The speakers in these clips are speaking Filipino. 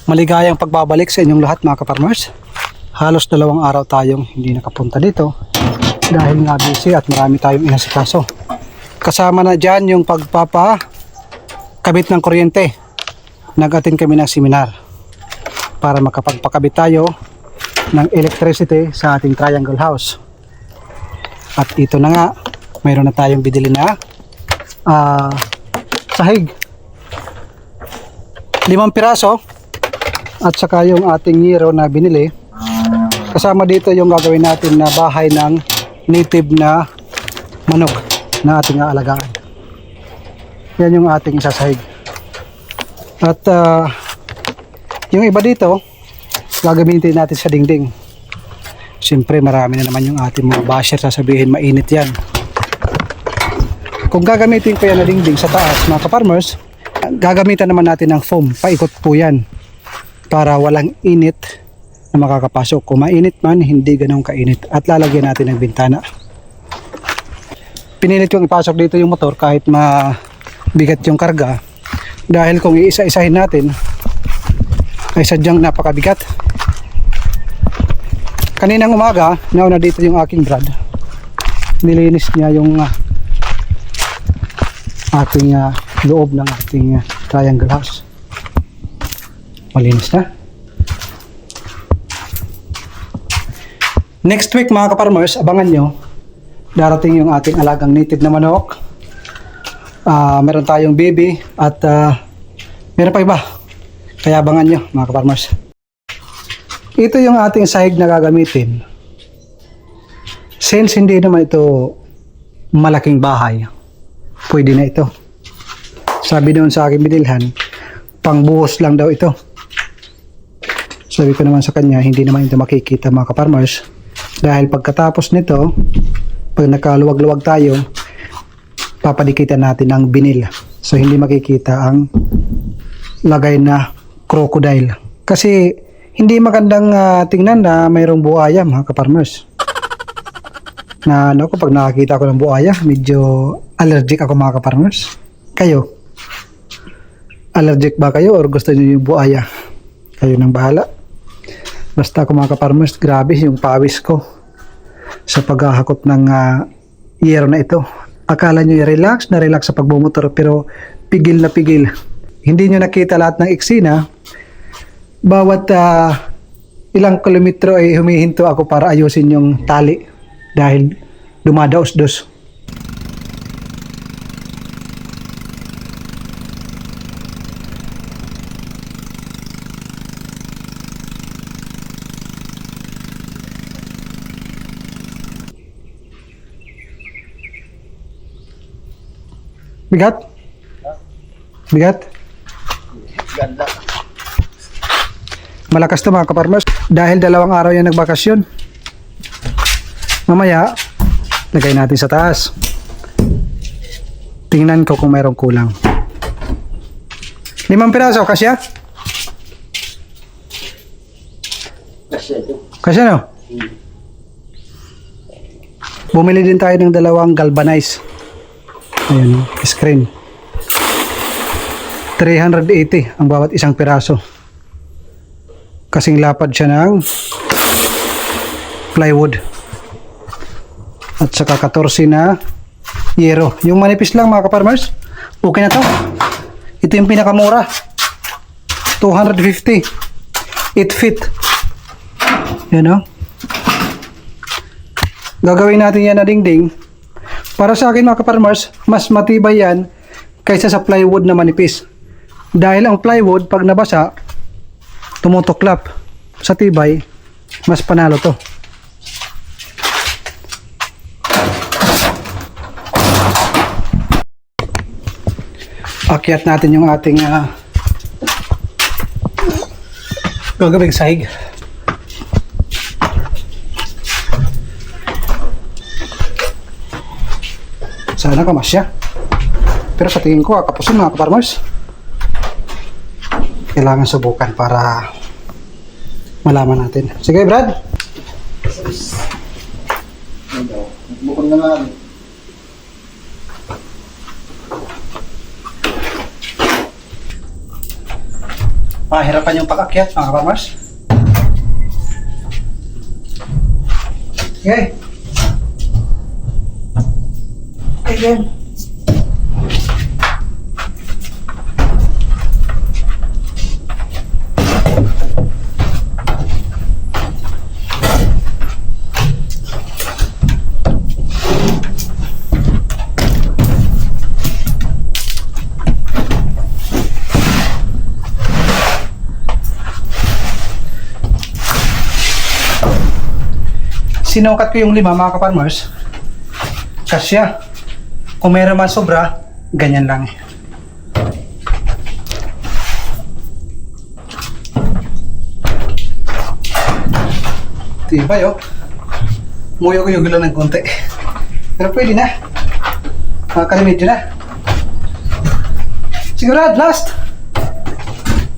Maligayang pagbabalik sa inyong lahat mga ka-farmers. Halos 2 araw tayong hindi nakapunta dito dahil nga busy at marami tayong inasikaso. Kasama na dyan yung pagpapakabit ng kuryente. Nag-attend kami ng seminar para makapagpakabit tayo ng electricity sa ating triangle house. At ito na nga, mayroon na tayong bidili na sahig. 5 piraso. At saka yung ating yero na binili. Kasama dito yung gagawin natin na bahay ng native na manok na ating aalagaan. Yan yung ating isasahig. At yung iba dito, gagamitin natin sa dingding. Siyempre marami na naman yung ating mga basher sasabihin mainit yan. Kung gagamitin ko yan na dingding sa taas mga ka-farmers, gagamitan naman natin ng foam. Paikot po yan. Para walang init na makakapasok. Kung mainit man, hindi ganun kainit. At lalagyan natin ng bintana. Pinilit yung ipasok dito yung motor kahit mabigat yung karga. Dahil kung iisa-isahin natin, ay sadyang napakabigat. Kaninang umaga, nauna dito yung aking brad. Nilinis niya yung ating loob ng ating triangle house. Malinis na. Next week mga ka-farmers, abangan nyo. Darating yung ating alagang native na manok. Meron tayong baby at meron pa iba. Kaya abangan nyo mga ka-farmers. Ito yung ating sahig na gagamitin. Since hindi naman ito malaking bahay, pwede na ito. Sabi doon sa aking binilhan, pangbuhos lang daw ito. Sabi ko naman sa kanya, hindi naman ito makikita mga ka-farmers. Dahil pagkatapos nito, pag nakaluwag-luwag tayo, papadikitan natin ng binil. So hindi makikita ang lagay na crocodile. Kasi hindi magandang tingnan na mayroong buhaya mga ka-farmers. Na ano ko, pag nakakita ko ng buhaya, medyo allergic ako mga ka-farmers. Kayo? Allergic ba kayo or gusto niyo yung buhaya? Kayo nang bahala. Basta ako mga ka-farmers, grabe yung pawis ko sa paghahakot ng yero na ito. Akala nyo relax na relax sa pagbumotor pero pigil na pigil. Hindi nyo nakita lahat ng eksena. Bawat ilang kilometro ay humihinto ako para ayusin yung tali dahil dumadaos-dos. Bigat? Bigat? Ganda. Malakas to mga ka-farmers dahil 2 araw yan nagbakasyon. Mamaya, lagay natin sa taas. Tingnan ko kung mayroong kulang. 5 piraso, kasya? Kasya ito. Kasya no? Bumili din tayo ng 2 galvanized. Ayan, screen. 380 ang bawat isang piraso. Kasing lapad siya ng plywood. At saka 14 na yero. Yung manipis lang mga ka-farmers, okay na to. Ito yung pinakamura. 250. 8 feet. Yan o. Gagawin natin yan na dingding. Para sa akin mga ka-farmers, mas matibay yan kaysa sa plywood na manipis. Dahil ang plywood, pag nabasa, tumutuklap. Sa tibay, mas panalo to. Akyat natin yung ating gagawing sahig. Sana kamasya. Pero sa tingin ko, kapusin mga ka-farmers. Kailangan subukan para malaman natin. Sige, Brad. Bukod na nga. Mahirapan yung pag-akyat, mga kaparmers. Okay. Again. Sinukat ko yung 5, mga kaparmers. Kasya. Kung meron man sobra, ganyan lang. Tibay oh. Muyo ko yung lang ng konti. Pero pwede na. Makalimedyo na. Sigurad, last.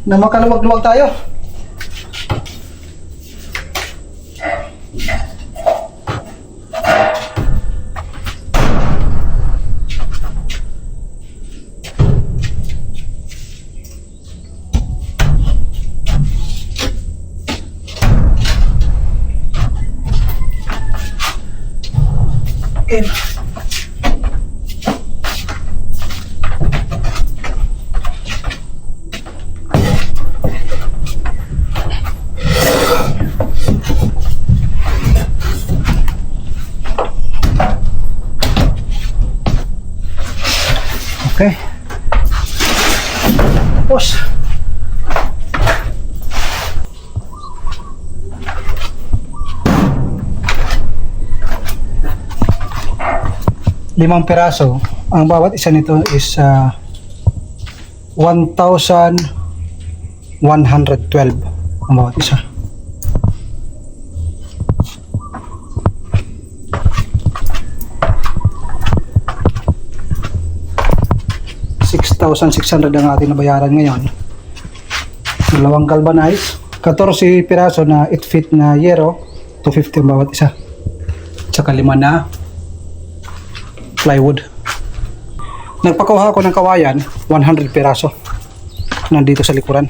Na makaluwag-luwag tayo. Okay. Okay. Tapos. Limang piraso. Ang bawat isa nito is 1,112 ang bawat isa. $6,600 ang ating nabayaran ngayon. Dalawang galvanize, 14 piraso na 8 feet na yero, 250 ang bawat isa. Tsaka 5 na plywood. Nagpakuha ako ng kawayan, 100 piraso. Nandito sa likuran.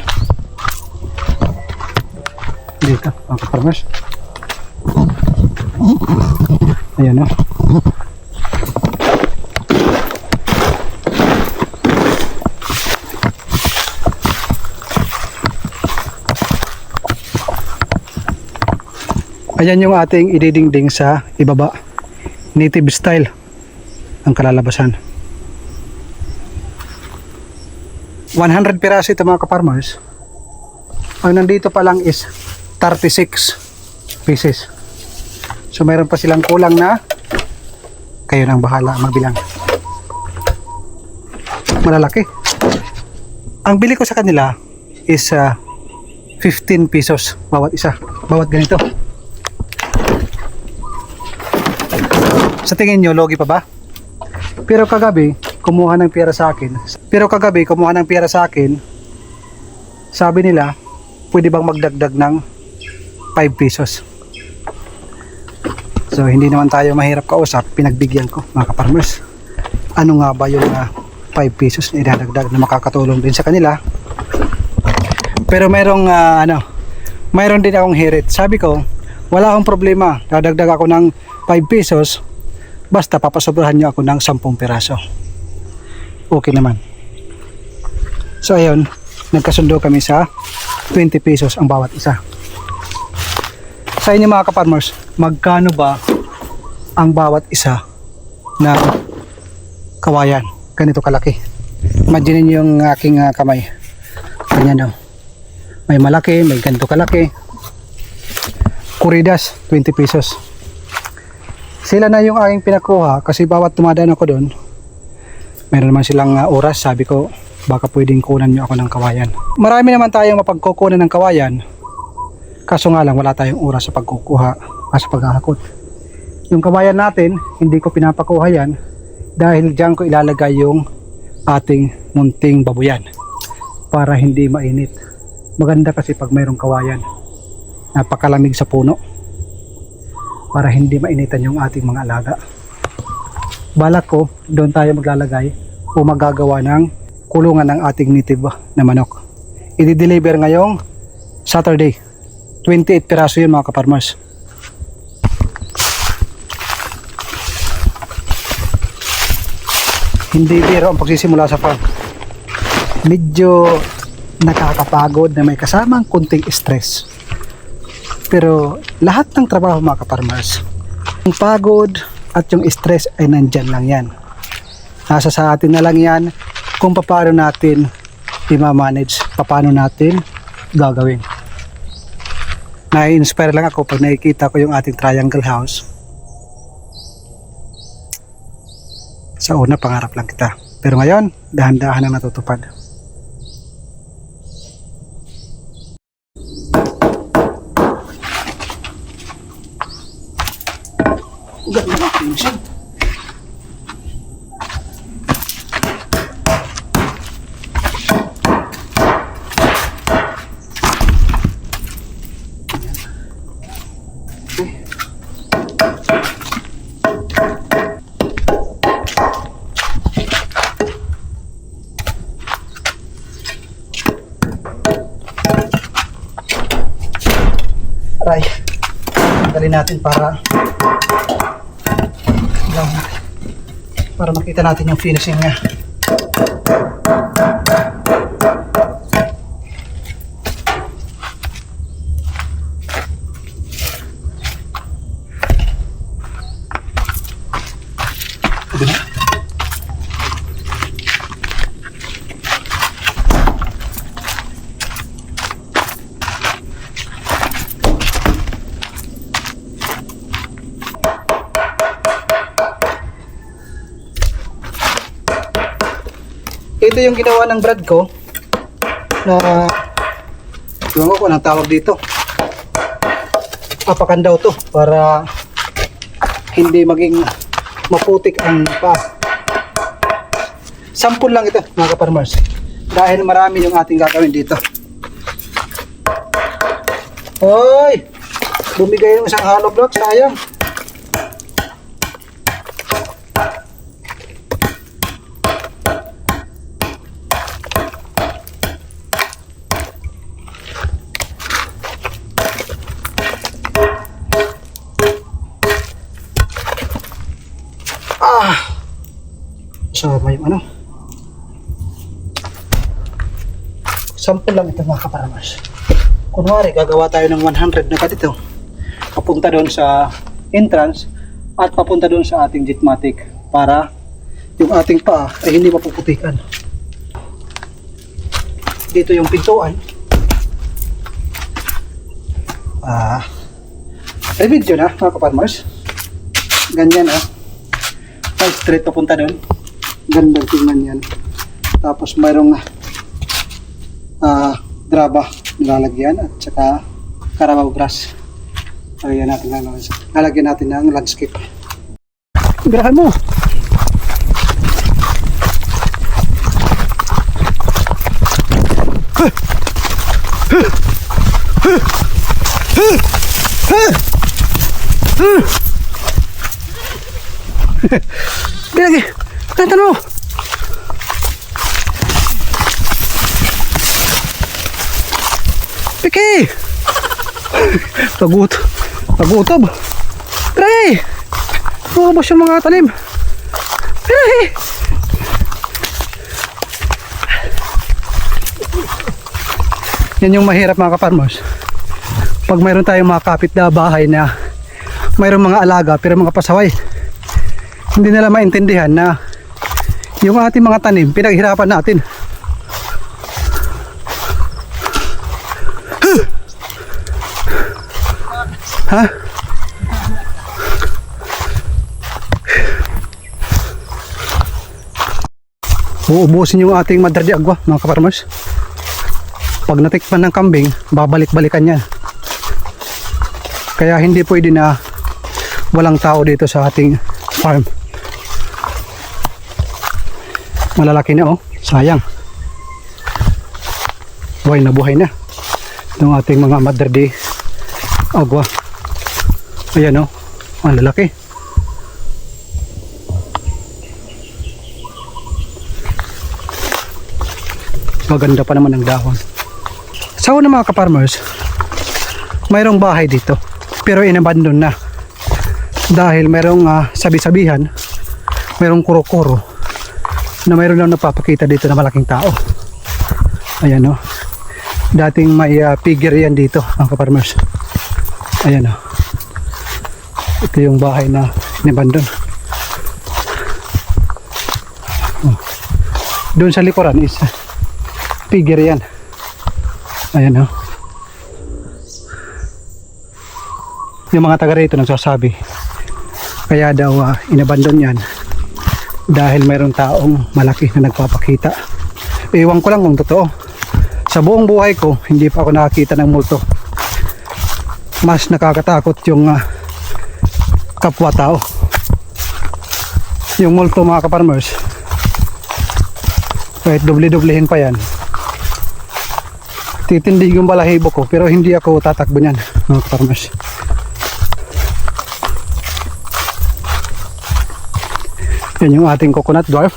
Dito, mga kaparmers. Ayan o. Ayan yung ating ididingding sa ibaba. Native style ang kalalabasan. 100 piraso ito, mga kaparmers. Ang nandito pa lang is 36 pieces. So mayroon pa silang kulang na kayo nang bahala magbilang. Malalaki. Ang bili ko sa kanila is 15 pesos bawat isa. Bawat ganito. Sa tingin nyo, logi pa ba? Pero kagabi, kumuha ng pera sa akin. Sabi nila, pwede bang magdagdag ng 5 pesos? So, hindi naman tayo mahirap kausap. Pinagbigyan ko, mga kaparmers. Ano nga ba yung 5 pesos na idadagdag na makakatulong din sa kanila? Pero mayroon din akong hirit. Sabi ko, wala akong problema. Dadagdag ako ng 5 pesos. Basta papasobrahan nyo ako ng 10 piraso. Okay naman. So ayun, nagkasundo kami sa 20 pesos ang bawat isa. Sa inyo, mga kaparmers, magkano ba ang bawat isa na kawayan? Ganito kalaki. Imagine niyo yung aking kamay. Ganyan daw. May malaki, may ganito kalaki. Kuridas, 20 pesos. Sila na yung aking pinakuha kasi bawat tumadaan ako doon, meron naman silang oras. Sabi ko, baka pwedeng kunan nyo ako ng kawayan. Marami naman tayong mapagkukunan ng kawayan, kaso nga lang wala tayong oras sa pagkukuha at sa paghahakot. Yung kawayan natin, hindi ko pinapakuha yan dahil diyan ko ilalagay yung ating munting babuyan para hindi mainit. Maganda kasi pag mayroong kawayan, napakalamig sa puno, para hindi mainitan yung ating mga alaga. Balak ko, doon tayo maglalagay o magagawa ng kulungan ng ating native na manok. i-deliver ngayong Saturday. 28 piraso yun mga ka-farmers. Hindi biro ang pagsisimula sa farm. Medyo nakakapagod na may kasamang kunting stress. Pero lahat ng trabaho mga ka-farmers, yung pagod at yung stress ay nandyan lang yan. Nasa sa atin na lang yan kung paano natin i-manage, paano natin gagawin. Na-inspire lang ako pag nakikita ko yung ating triangle house. Sa una, pangarap lang kita. Pero ngayon, dahan-dahan na natutupad. Ganda ng finishing. Aray, tanggalin natin para makita natin yung finishing niya. Ito yung ginawa ng brad ko na ewan ko kung anong tawag dito. Apakan daw to para hindi maging maputik ang paa. Sample lang ito mga ka-farmers dahil marami yung ating gagawin dito. Hoy! Bumigay ng isang hollow block, sayang. So may ano, sample lang ito mga ka-farmers. Kunwari gagawa tayo ng 100 na katito papunta doon sa entrance at papunta doon sa ating Jetmatic para yung ating paa ay hindi mapuputikan. Dito yung pintuan. May video na mga ka-farmers. Ganyan ay straight papunta doon. Ganda tingnan yan. Tapos mayroong draba nilalagyan at saka Carabao brush. Lagyan natin lang. Lalagyan natin ng landscape. Garahan mo! Lagi! Tantan mo! Piki! Pagutob! Try! Bumabas yung mga talim! Try! Yan yung mahirap mga ka-farmers. Pag mayroon tayong mga kapit na bahay na mayroong mga alaga pero mga pasaway, hindi nila maintindihan na yung ating mga tanim pinaghirapan natin. Ha? Uubusin yung ating Madre de Agua mga ka-farmers. Pag natikpan ng kambing, babalik-balikan yan. Kaya hindi pwede na walang tao dito sa ating farm. Malalaki na sayang. Buhay na itong ating mga Madre de Agua. Ayan ang lalaki. Maganda pa naman ang dahon. Sa una mga ka-farmers, mayroong bahay dito pero inabandon na dahil mayroong sabi-sabihan, mayroong kuro-kuro na mayroon lang nagpapakita dito na malaking tao. Ayan o. Dating may figure yan dito mga ka-farmers. Ayan o. Ito yung bahay na inabandon. Doon sa likuran is figure yan. Ayan o. Yung mga taga rito nagsasabi kaya daw inabandon yan dahil mayroong taong malaki na nagpapakita. Ewan ko lang kung totoo. Sa buong buhay ko hindi pa ako nakakita ng multo. Mas nakakatakot yung kapwa tao. Yung multo mga ka-farmers, kahit doble-doblehin pa yan, titindig yung balahibo ko pero hindi ako tatakbo niyan mga ka-farmers. Yan yung ating coconut dwarf.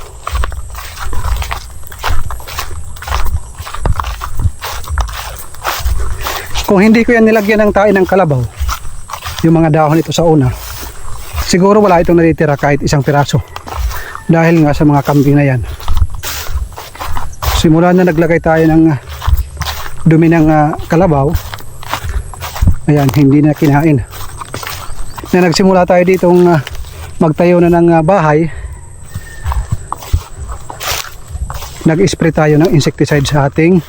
Kung hindi ko yan nilagyan ng tain ng kalabaw, yung mga dahon ito sa una, siguro wala itong natitira kahit isang piraso dahil nga sa mga kambing na yan. Simula na naglagay tayo ng dumi ng kalabaw, ayan, hindi na kinain. Na nagsimula tayo ditong magtayo na ng bahay, nag-spray tayo ng insecticide sa ating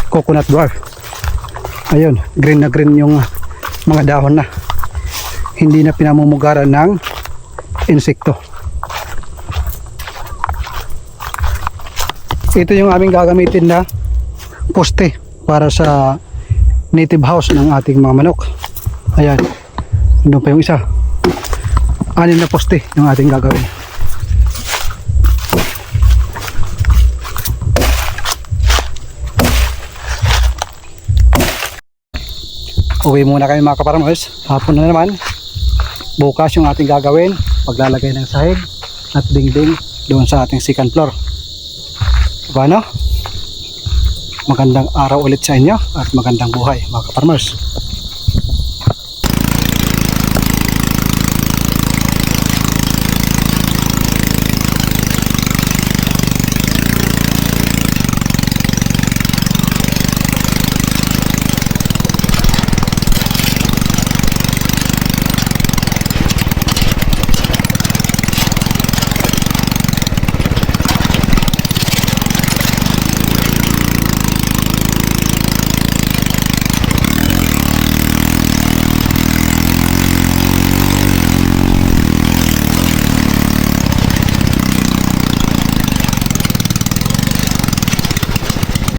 coconut dwarf. Ayun, green na green yung mga dahon na. Hindi na pinamumugaran ng insekto. Ito yung aming gagamitin na poste para sa native house ng ating mga manok. Ayan, doon pa yung isa. 6 na poste yung ating gagawin. Uwi muna kami mga ka-farmers. Hapon na naman. Bukas yung ating gagawin, paglalagay ng sahig at dingding doon sa ating second floor. Diba no? Magandang araw ulit sa inyo at magandang buhay mga ka-farmers.